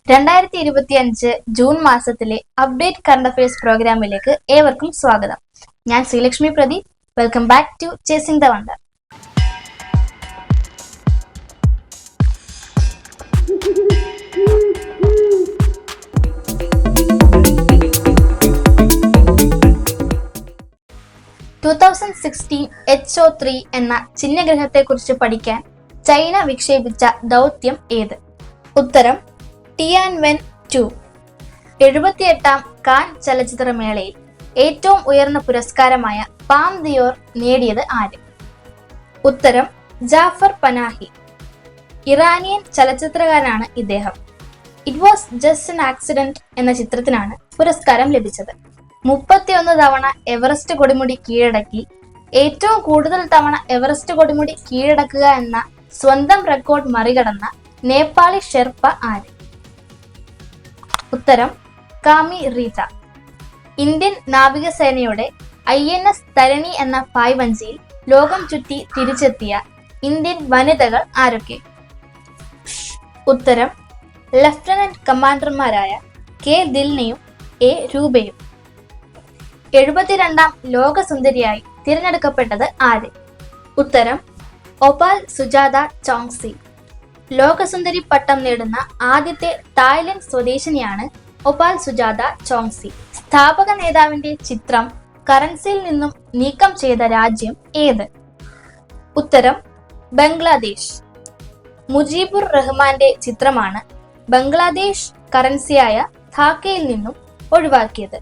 2025 June മാസത്തിലെ update current affairs പ്രോഗ്രാമിലേക്ക് ഏവർക്കും സ്വാഗതം. ഞാൻ Sreelakshmi Pradeep. Welcome back to chasing the wonder. HO3 എന്ന ചിഹ്നഗ്രഹത്തെക്കുറിച്ച് പഠിക്കാൻ ചൈന വിക്ഷേപിച്ച ദൗത്യം ഏത്? ഉത്തരം ടിയാൻവെൻ 2. 78ാം കാൻ ചലച്ചിത്രമേളയിൽ ഏറ്റവും ഉയർന്ന പുരസ്കാരമായ പാം ദിയോർ നേടിയത് ആര്? ഉത്തരം ജാഫർ പനാഹി. ഇറാനിയൻ ചലച്ചിത്രകാരനാണ് ഇദ്ദേഹം. It was just an accident എന്ന ചിത്രത്തിനാണ് പുരസ്കാരം ലഭിച്ചത്. 31 തവണ എവറസ്റ്റ് കൊടുമുടി കീഴടക്കി ഏറ്റവും കൂടുതൽ തവണ എവറസ്റ്റ് കൊടുമുടി കീഴടക്കുക എന്ന സ്വന്തം റെക്കോർഡ് മറികടന്ന നേപ്പാളി ഷെർപ്പ ആര്? ഉത്തരം കാമി റീത. ഇന്ത്യൻ നാവികസേനയുടെ INS തരണി എന്ന പായ്വഞ്ചിയിൽ ലോകം ചുറ്റി തിരിച്ചെത്തിയ ഇന്ത്യൻ വനിതകൾ ആരൊക്കെ? ഉത്തരം ലഫ്റ്റനന്റ് കമാൻഡർമാരായ കെ ദിൽനയും എ രൂപയും. 72ാം ലോകസുന്ദരിയായി തിരഞ്ഞെടുക്കപ്പെട്ടത് ആര്? ഉത്തരം ഒപാൽ സുജാത ചോങ്സി. ലോകസുന്ദരി പട്ടം നേടുന്ന ആദ്യത്തെ തായ്ലൻഡ് സ്വദേശിനിയാണ് ഒപാൽ സുജാത ചോങ്സി. സ്ഥാപക നേതാവിന്റെ ചിത്രം കറൻസിയിൽ നിന്നും നീക്കം ചെയ്ത രാജ്യം ഏത്? ഉത്തരം ബംഗ്ലാദേശ്. മുജീബുർ റഹ്മാന്റെ ചിത്രമാണ് ബംഗ്ലാദേശ് കറൻസിയായ ധാക്കയിൽ നിന്നും ഒഴിവാക്കിയത്.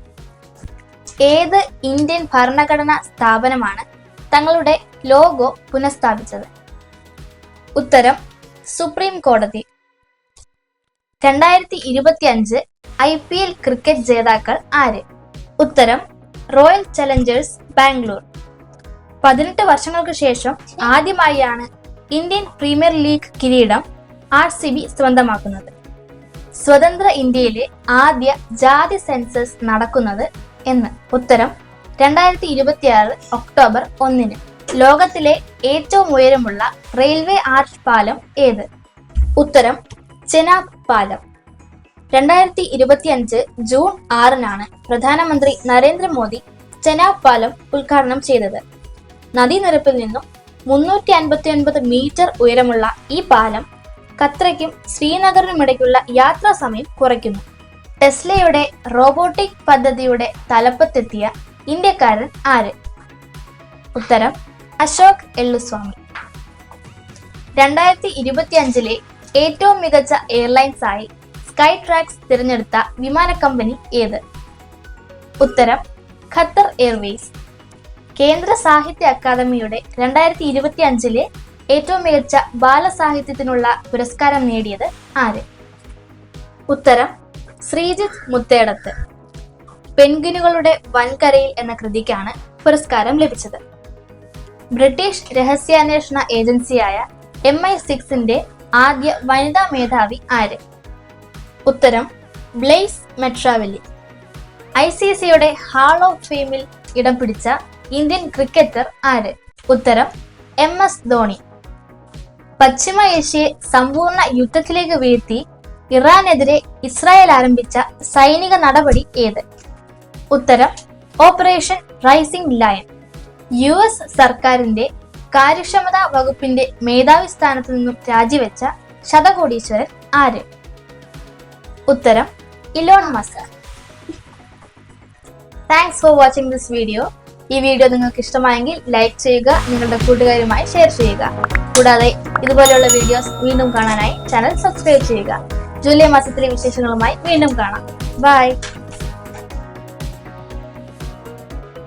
ഏത് ഇന്ത്യൻ ഭരണഘടനാ സ്ഥാപനമാണ് തങ്ങളുടെ ലോഗോ പുനഃസ്ഥാപിച്ചത്? ഉത്തരം സുപ്രീം കോടതി. 2025 IPL ക്രിക്കറ്റ് ജേതാക്കൾ ആര്? ഉത്തരം റോയൽ ചലഞ്ചേഴ്സ് ബാംഗ്ലൂർ. 18 വർഷങ്ങൾക്ക് ശേഷം ആദ്യമായാണ് ഇന്ത്യൻ പ്രീമിയർ ലീഗ് കിരീടം RCB സ്വന്തമാക്കുന്നത്. സ്വതന്ത്ര ഇന്ത്യയിലെ ആദ്യ ജാതി സെൻസസ് നടക്കുന്നത് എന്ന്? ഉത്തരം 2026 ഒക്ടോബർ 1. ലോകത്തിലെ ഏറ്റവും ഉയരമുള്ള റെയിൽവേ ആർച്ച് പാലം ഏത്? ഉത്തരം ചെനാബ് പാലം. 2025 ജൂൺ 6 പ്രധാനമന്ത്രി നരേന്ദ്രമോദി ചെനാബ് പാലം ഉദ്ഘാടനം ചെയ്തത്. നദീനിരപ്പിൽ നിന്നും 359 മീറ്റർ ഉയരമുള്ള ഈ പാലം ഖത്രയ്ക്കും ശ്രീനഗറിനുമിടയ്ക്കുള്ള യാത്രാ സമയം കുറയ്ക്കുന്നു. ടെസ്ലയുടെ റോബോട്ടിക് പദ്ധതിയുടെ തലപ്പത്തെത്തിയ ഇന്ത്യക്കാരൻ ആര്? ഉത്തരം അശോക് എള്ളുസ്വാമി. 2025 ഏറ്റവും മികച്ച എയർലൈൻസ് ആയി സ്കൈ ട്രാക്സ് തിരഞ്ഞെടുത്ത വിമാന കമ്പനി ഏത്? ഉത്തരം ഖത്തർ എയർവേസ്. കേന്ദ്ര സാഹിത്യ അക്കാദമിയുടെ 2025 ഏറ്റവും മികച്ച ബാലസാഹിത്യത്തിനുള്ള പുരസ്കാരം നേടിയത് ആര്? ഉത്തരം ശ്രീജിത്ത് മുത്തേടത്ത്. പെൻഗ്വിനുകളുടെ വൻകരയിൽ എന്ന കൃതിക്കാണ് പുരസ്കാരം ലഭിച്ചത്. ബ്രിട്ടീഷ് രഹസ്യാന്വേഷണ ഏജൻസിയായ MI6 ആദ്യ വനിതാ മേധാവി ആര്? ഉത്തരം ബ്ലെയ്സ് മെട്രാവെല്ലി. ICCയുടെ ഹാൾ ഓഫ് ഫെയിമിൽ ഇടം പിടിച്ച ഇന്ത്യൻ ക്രിക്കറ്റർ ആര്? ഉത്തരം MS ധോണി. പശ്ചിമ ഏഷ്യയെ സമ്പൂർണ്ണ യുദ്ധത്തിലേക്ക് വീഴ്ത്തി ഇറാനെതിരെ ഇസ്രായേൽ ആരംഭിച്ച സൈനിക നടപടി ഏത്? ഉത്തരം ഓപ്പറേഷൻ റൈസിംഗ് ലയൺ. US സർക്കാരിന്റെ കാര്യക്ഷമതാ വകുപ്പിന്റെ മേധാവി സ്ഥാനത്ത് നിന്നും രാജിവെച്ച ശതകോടീശ്വരൻ ആര്? ഉത്തരം Elon Musk. Thanks for watching this video. ഈ വീഡിയോ നിങ്ങൾക്ക് ഇഷ്ടമായെങ്കിൽ ലൈക്ക് ചെയ്യുക, നിങ്ങളുടെ കൂട്ടുകാരുമായി ഷെയർ ചെയ്യുക. കൂടാതെ ഇതുപോലെയുള്ള വീഡിയോസ് വീണ്ടും കാണാനായി ചാനൽ സബ്സ്ക്രൈബ് ചെയ്യുക. ജൂലൈ മാസത്തിലെ വിശേഷങ്ങളുമായി വീണ്ടും കാണാം. ബൈ.